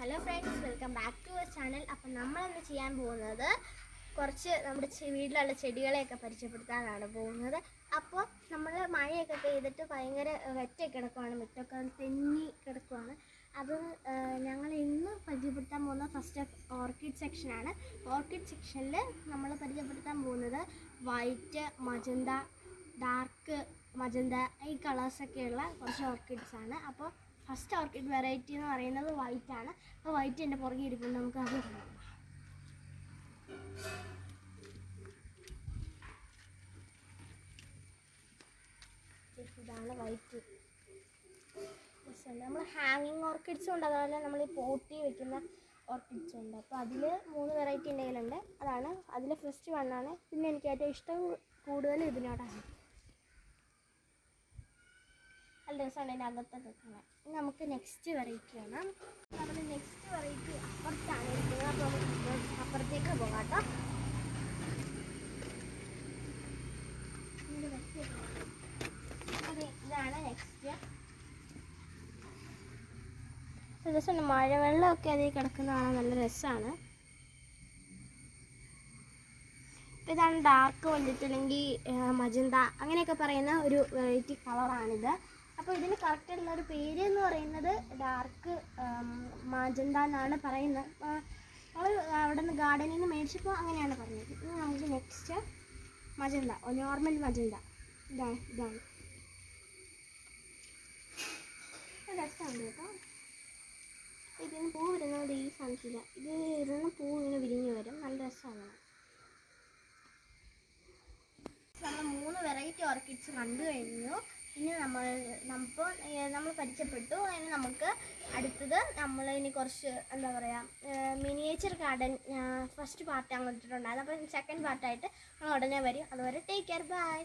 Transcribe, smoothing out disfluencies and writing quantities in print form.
Hello friends, welcome back to our channel. അപ്പം നമ്മളിന്ന് ചെയ്യാൻ പോകുന്നത് കുറച്ച് നമ്മുടെ വീട്ടിലുള്ള ചെടികളെയൊക്കെ പരിചയപ്പെടുത്താനാണ് പോകുന്നത്. അപ്പോൾ നമ്മൾ മഴയൊക്കെ പെയ്തിട്ട് ഭയങ്കര വെറ്റൊക്കെ കിടക്കുവാണ്, മുറ്റൊക്കെ തെന്നി കിടക്കുവാണ്. അത് ഞങ്ങൾ ഇന്ന് പരിചയപ്പെടുത്താൻ പോകുന്ന ഫസ്റ്റ് ഓർക്കിഡ് സെക്ഷനാണ്. ഓർക്കിഡ് സെക്ഷനിൽ നമ്മൾ പരിചയപ്പെടുത്താൻ പോകുന്നത് വൈറ്റ്, മജന്ത, ഡാർക്ക് മജന്ത, ഈ കളേഴ്സൊക്കെയുള്ള കുറച്ച് ഓർക്കിഡ്സാണ്. അപ്പോൾ ഫസ്റ്റ് ഓർക്കിഡ് വെറൈറ്റി എന്ന് പറയുന്നത് വൈറ്റ് ആണ്. അപ്പോൾ വൈറ്റ് എൻ്റെ പുറകെ ഇരിക്കുന്നുണ്ട്, നമുക്ക് അത് കാണാം. ഇതാണ് വൈറ്റ്. നമ്മൾ ഹാങ്ങിങ് ഓർക്കിഡ്സും ഉണ്ട്, അതുപോലെ നമ്മൾ ഈ പോട്ടി വെക്കുന്ന ഓർക്കിഡ്സും ഉണ്ട്. അപ്പോൾ അതിൽ 3 വെറൈറ്റി എൻ്റെ കയ്യിലുണ്ട്. അതാണ് അതിൽ ഫസ്റ്റ് വണ്ണാണ്. പിന്നെ എനിക്ക് ഏറ്റവും ഇഷ്ടം കൂടുതൽ ഇതിനോടാണ്. നല്ല രസമാണ് അതിൻ്റെ അകത്തൊക്കെ കാണാൻ. നമുക്ക് നെക്സ്റ്റ് വെറൈറ്റി ആണ്. നമ്മൾ നെക്സ്റ്റ് വെറൈറ്റി അപ്പുറത്താണ് ഇരിക്കുന്നത്. അപ്പോൾ നമുക്ക് അപ്പുറത്തേക്ക് പോകാം കേട്ടോ. ഇതാണ് നെക്സ്റ്റ്. രസമാണ്, മഴവെള്ളമൊക്കെ അതിൽ കിടക്കുന്നതാണ്, നല്ല രസമാണ്. അപ്പോൾ ഇതാണ് ഡാർക്ക് വന്നിട്ട് അല്ലെങ്കിൽ മജന്ത അങ്ങനെയൊക്കെ പറയുന്ന ഒരു വെറൈറ്റി കളറാണിത്. അപ്പോൾ ഇതിന് കറക്റ്റായിട്ടുള്ളൊരു പേര് എന്ന് പറയുന്നത് ഡാർക്ക് മജന്ത എന്നാണ് പറയുന്നത്. നമ്മൾ അവിടെ നിന്ന് ഗാർഡനിൽ നിന്ന് മേടിച്ചപ്പോൾ അങ്ങനെയാണ് പറഞ്ഞത്. ഇനി നമുക്ക് നെക്സ്റ്റ് മജന്ത, നോർമൽ മജന്ത. ഇതാണ് രസമുണ്ട് കേട്ടോ. ഇതിന് പൂ വരുന്നത് ഈ സാധനത്തില്ല, ഇതിന് പൂ ഇങ്ങനെ വിരിഞ്ഞ് വരും, നല്ല രസമാണ്. നമ്മൾ 3 വെറൈറ്റി ഓർക്കിഡ്സ് കണ്ടു കഴിഞ്ഞു. ഇനി നമ്മൾ പരിചയപ്പെട്ടു. അതിന് നമുക്ക് അടുത്തത് ഇനി കുറച്ച് എന്താ പറയുക, മിനിയേച്ചർ ഗാർഡൻ ഫസ്റ്റ് പാർട്ട് അങ്ങ് ഇട്ടിട്ടുണ്ടായിരുന്നു. അപ്പോൾ സെക്കൻഡ് പാർട്ടായിട്ട് നമ്മൾ ഉടനെ വരും. അതുവരെ ടേക്ക് കെയർ, ബൈ.